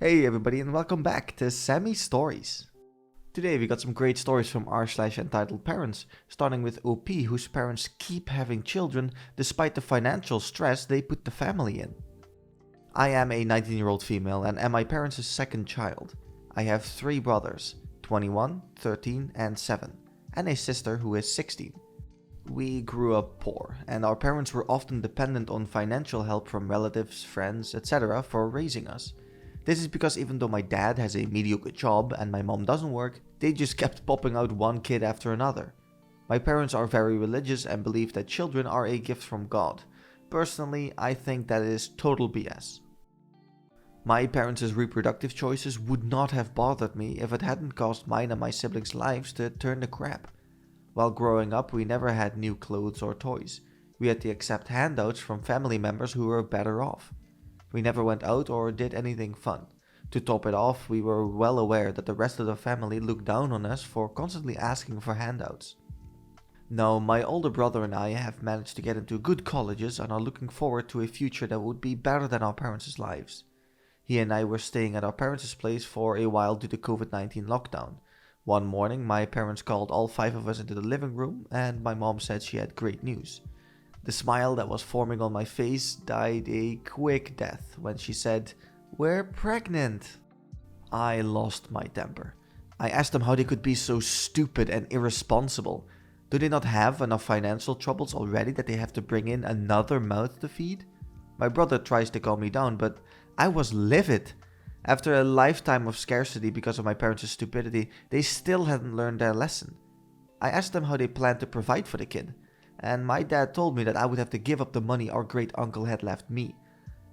Hey everybody and welcome back to Sammy Stories. Today we got some great stories from r/entitled parents, starting with OP whose parents keep having children despite the financial stress they put the family in. I am a 19-year-old female and am my parents' second child. I have 3 brothers, 21, 13 and 7, and a sister who is 16. We grew up poor and our parents were often dependent on financial help from relatives, friends, etc. for raising us. This is because even though my dad has a mediocre job and my mom doesn't work, they just kept popping out one kid after another. My parents are very religious and believe that children are a gift from God. Personally, I think that is total BS. My parents' reproductive choices would not have bothered me if it hadn't caused mine and my siblings' lives to turn to crap. While growing up, we never had new clothes or toys. We had to accept handouts from family members who were better off. We never went out or did anything fun. To top it off, we were well aware that the rest of the family looked down on us for constantly asking for handouts. Now, my older brother and I have managed to get into good colleges and are looking forward to a future that would be better than our parents' lives. He and I were staying at our parents' place for a while due to COVID-19 lockdown. One morning, my parents called all 5 of us into the living room and my mom said she had great news. The smile that was forming on my face died a quick death when she said, "We're pregnant." I lost my temper. I asked them how they could be so stupid and irresponsible. Do they not have enough financial troubles already that they have to bring in another mouth to feed? My brother tries to calm me down, but I was livid. After a lifetime of scarcity because of my parents' stupidity, they still hadn't learned their lesson. I asked them how they planned to provide for the kid. And my dad told me that I would have to give up the money our great uncle had left me.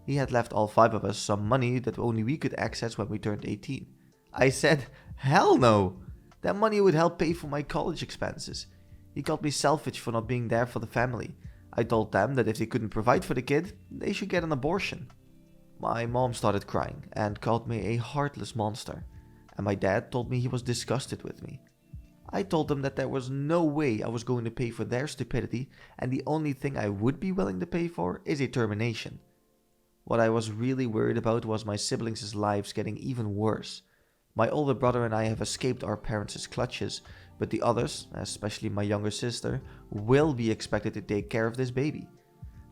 He had left all 5 of us some money that only we could access when we turned 18. I said, hell no! That money would help pay for my college expenses. He called me selfish for not being there for the family. I told them that if they couldn't provide for the kid, they should get an abortion. My mom started crying and called me a heartless monster. And my dad told me he was disgusted with me. I told them that there was no way I was going to pay for their stupidity and the only thing I would be willing to pay for is a termination. What I was really worried about was my siblings' lives getting even worse. My older brother and I have escaped our parents' clutches, but the others, especially my younger sister, will be expected to take care of this baby.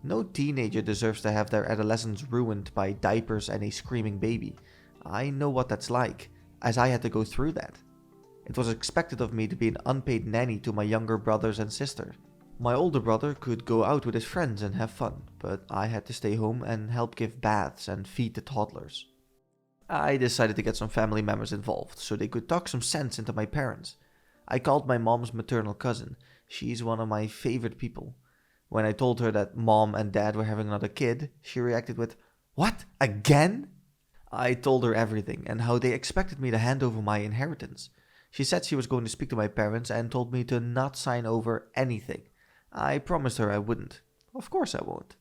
No teenager deserves to have their adolescence ruined by diapers and a screaming baby. I know what that's like, as I had to go through that. It was expected of me to be an unpaid nanny to my younger brothers and sister. My older brother could go out with his friends and have fun, but I had to stay home and help give baths and feed the toddlers. I decided to get some family members involved so they could talk some sense into my parents. I called my mom's maternal cousin. She's one of my favorite people. When I told her that mom and dad were having another kid, she reacted with, "What? Again?" I told her everything and how they expected me to hand over my inheritance. She said she was going to speak to my parents and told me to not sign over anything. I promised her I wouldn't. Of course I won't.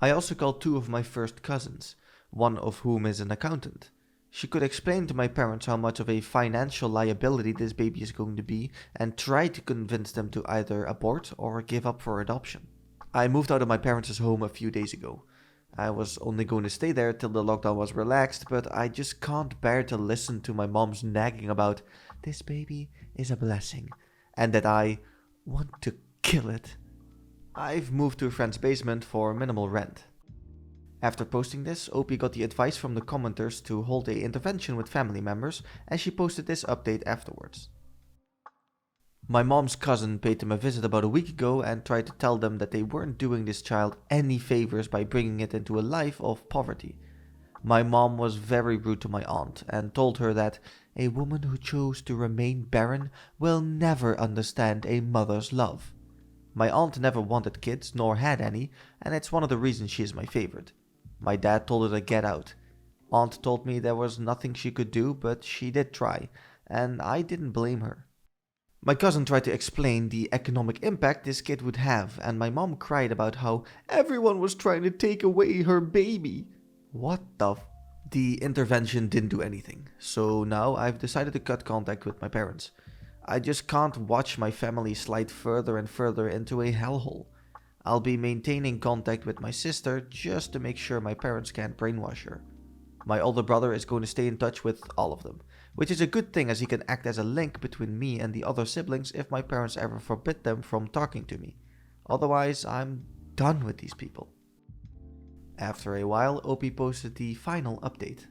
I also called 2 of my first cousins, one of whom is an accountant. She could explain to my parents how much of a financial liability this baby is going to be and try to convince them to either abort or give up for adoption. I moved out of my parents' home a few days ago. I was only going to stay there till the lockdown was relaxed, but I just can't bear to listen to my mom's nagging about this baby is a blessing and that I want to kill it. I've moved to a friend's basement for minimal rent. After posting this, Opie got the advice from the commenters to hold a intervention with family members and she posted this update afterwards. My mom's cousin paid them a visit about a week ago and tried to tell them that they weren't doing this child any favors by bringing it into a life of poverty. My mom was very rude to my aunt and told her that a woman who chose to remain barren will never understand a mother's love. My aunt never wanted kids nor had any, and it's one of the reasons she is my favorite. My dad told her to get out. Aunt told me there was nothing she could do, but she did try, and I didn't blame her. My cousin tried to explain the economic impact this kid would have, and my mom cried about how everyone was trying to take away her baby. What the f... The intervention didn't do anything, so now I've decided to cut contact with my parents. I just can't watch my family slide further and further into a hellhole. I'll be maintaining contact with my sister just to make sure my parents can't brainwash her. My older brother is going to stay in touch with all of them, which is a good thing as he can act as a link between me and the other siblings if my parents ever forbid them from talking to me. Otherwise, I'm done with these people. After a while, OP posted the final update.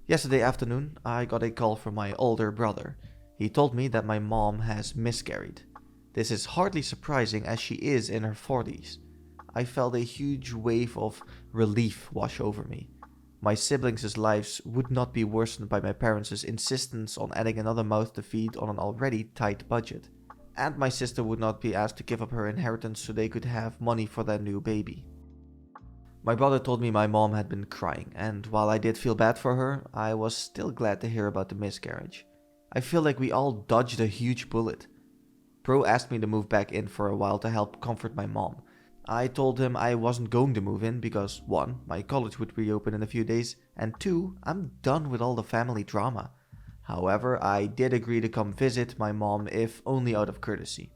Yesterday afternoon, I got a call from my older brother. He told me that my mom has miscarried. This is hardly surprising as she is in her 40s. I felt a huge wave of relief wash over me. My siblings' lives would not be worsened by my parents' insistence on adding another mouth to feed on an already tight budget. And my sister would not be asked to give up her inheritance so they could have money for their new baby. My brother told me my mom had been crying, and while I did feel bad for her, I was still glad to hear about the miscarriage. I feel like we all dodged a huge bullet. Bro asked me to move back in for a while to help comfort my mom. I told him I wasn't going to move in because 1. My college would reopen in a few days, and 2. I'm done with all the family drama. However, I did agree to come visit my mom if only out of courtesy.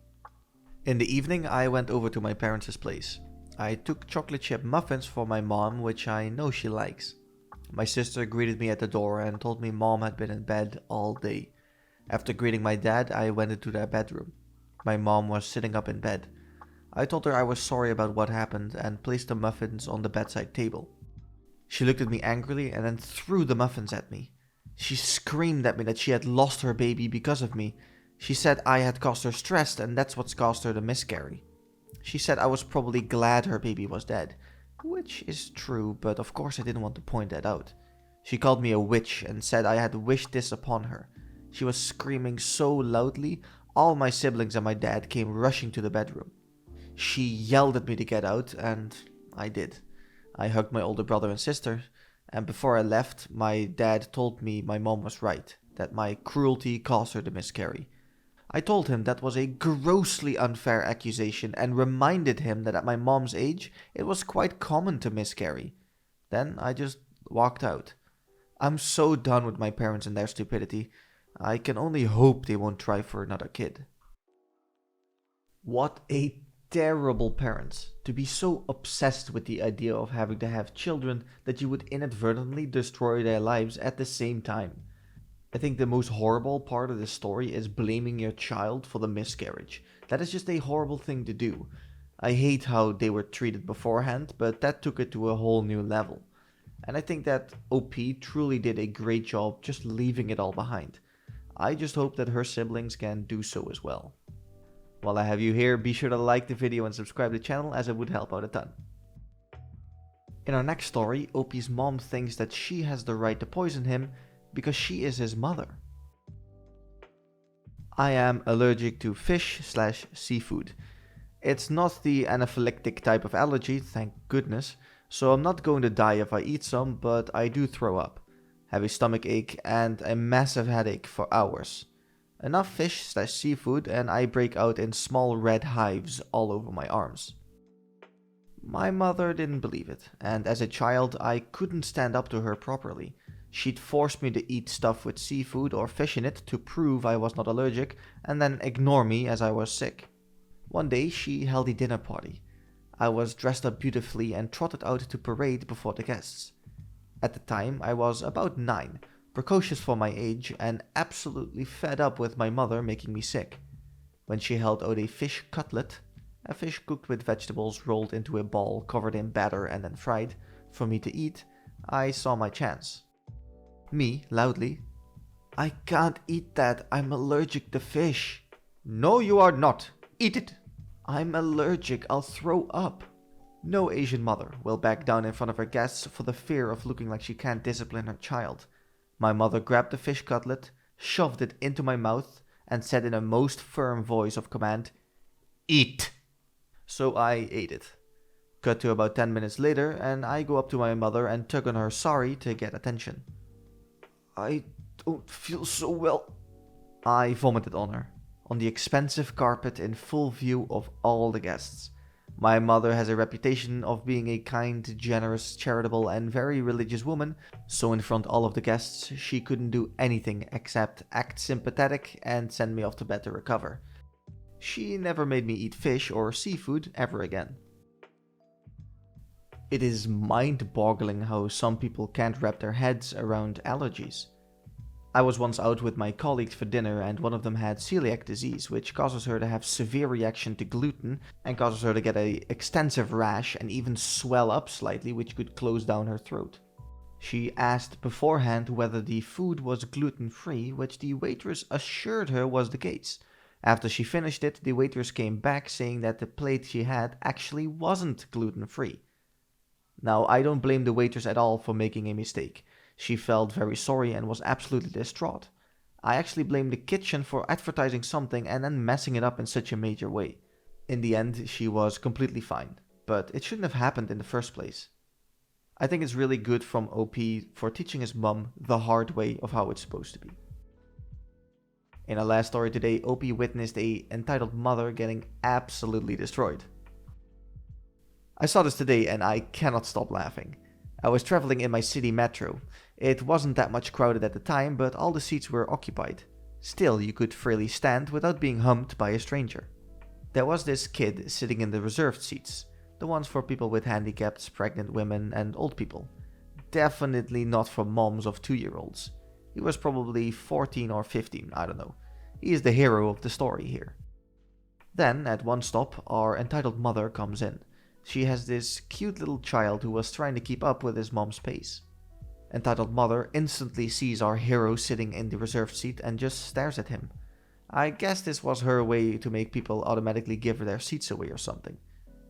In the evening, I went over to my parents' place. I took chocolate chip muffins for my mom, which I know she likes. My sister greeted me at the door and told me mom had been in bed all day. After greeting my dad, I went into their bedroom. My mom was sitting up in bed. I told her I was sorry about what happened and placed the muffins on the bedside table. She looked at me angrily and then threw the muffins at me. She screamed at me that she had lost her baby because of me. She said I had caused her stress and that's what's caused her to miscarry. She said I was probably glad her baby was dead, which is true, but of course I didn't want to point that out. She called me a witch and said I had wished this upon her. She was screaming so loudly, all my siblings and my dad came rushing to the bedroom. She yelled at me to get out, and I did. I hugged my older brother and sister, and before I left, my dad told me my mom was right, that my cruelty caused her to miscarry. I told him that was a grossly unfair accusation and reminded him that at my mom's age, it was quite common to miscarry. Then I just walked out. I'm so done with my parents and their stupidity. I can only hope they won't try for another kid. What a terrible parents, to be so obsessed with the idea of having to have children that you would inadvertently destroy their lives at the same time. I think the most horrible part of this story is blaming your child for the miscarriage. That is just a horrible thing to do. I hate how they were treated beforehand, but that took it to a whole new level. And I think that OP truly did a great job just leaving it all behind. I just hope that her siblings can do so as well. While I have you here, be sure to like the video and subscribe to the channel as it would help out a ton. In our next story, OP's mom thinks that she has the right to poison him because she is his mother. I am allergic to fish/seafood. It's not the anaphylactic type of allergy, thank goodness, so I'm not going to die if I eat some, but I do throw up, have a stomach ache, and a massive headache for hours. Enough fish/seafood and I break out in small red hives all over my arms. My mother didn't believe it, and as a child I couldn't stand up to her properly. She'd force me to eat stuff with seafood or fish in it to prove I was not allergic, and then ignore me as I was sick. One day she held a dinner party. I was dressed up beautifully and trotted out to parade before the guests. At the time I was about 9, precocious for my age, and absolutely fed up with my mother making me sick. When she held out a fish cutlet, a fish cooked with vegetables rolled into a ball covered in batter and then fried, for me to eat, I saw my chance. Me, loudly, "I can't eat that, I'm allergic to fish." "No, you are not. Eat it." "I'm allergic, I'll throw up." No Asian mother will back down in front of her guests for the fear of looking like she can't discipline her child. My mother grabbed the fish cutlet, shoved it into my mouth, and said in a most firm voice of command, "Eat." So I ate it. Cut to about 10 minutes later, and I go up to my mother and tug on her sari to get attention. "I don't feel so well." I vomited on her, on the expensive carpet in full view of all the guests. My mother has a reputation of being a kind, generous, charitable, and very religious woman, so in front of all of the guests, she couldn't do anything except act sympathetic and send me off to bed to recover. She never made me eat fish or seafood ever again. It is mind-boggling how some people can't wrap their heads around allergies. I was once out with my colleagues for dinner and one of them had celiac disease, which causes her to have severe reaction to gluten and causes her to get an extensive rash and even swell up slightly, which could close down her throat. She asked beforehand whether the food was gluten-free, which the waitress assured her was the case. After she finished it, the waitress came back saying that the plate she had actually wasn't gluten-free. Now, I don't blame the waitress at all for making a mistake. She felt very sorry and was absolutely distraught. I actually blame the kitchen for advertising something and then messing it up in such a major way. In the end, she was completely fine, but it shouldn't have happened in the first place. I think it's really good from OP for teaching his mum the hard way of how it's supposed to be. In our last story today, OP witnessed a entitled mother getting absolutely destroyed. I saw this today and I cannot stop laughing. I was traveling in my city metro. It wasn't that much crowded at the time, but all the seats were occupied. Still, you could freely stand without being humped by a stranger. There was this kid sitting in the reserved seats, the ones for people with handicaps, pregnant women, and old people. Definitely not for moms of 2-year-olds. He was probably 14 or 15, I don't know. He is the hero of the story here. Then, at one stop, our entitled mother comes in. She has this cute little child who was trying to keep up with his mom's pace. Entitled mother instantly sees our hero sitting in the reserved seat and just stares at him. I guess this was her way to make people automatically give their seats away or something.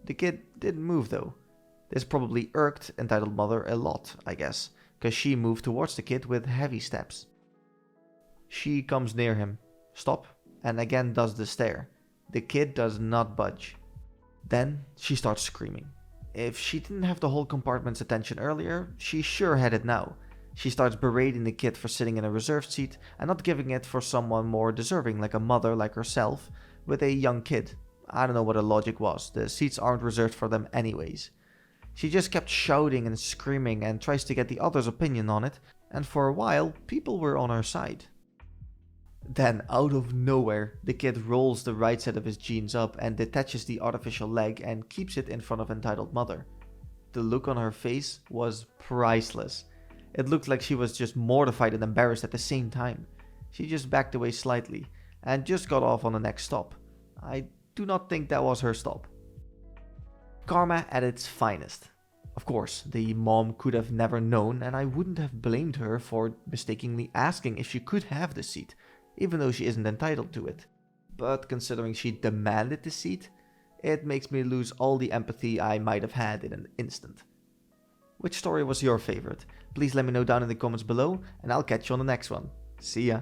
The kid didn't move though. This probably irked entitled mother a lot, I guess, cause she moved towards the kid with heavy steps. She comes near him, stop, and again does the stare. The kid does not budge. Then she starts screaming. If she didn't have the whole compartment's attention earlier, she sure had it now. She starts berating the kid for sitting in a reserved seat and not giving it for someone more deserving, like a mother like herself, with a young kid. I don't know what her logic was, the seats aren't reserved for them anyways. She just kept shouting and screaming and tries to get the other's opinion on it, and for a while, people were on her side. Then, out of nowhere, the kid rolls the right side of his jeans up and detaches the artificial leg and keeps it in front of entitled mother. The look on her face was priceless. It looked like she was just mortified and embarrassed at the same time. She just backed away slightly and just got off on the next stop. I do not think that was her stop. Karma at its finest. Of course, the mom could have never known and I wouldn't have blamed her for mistakenly asking if she could have the seat, even though she isn't entitled to it. But considering she demanded the seat, it makes me lose all the empathy I might have had in an instant. Which story was your favorite? Please let me know down in the comments below and I'll catch you on the next one. See ya!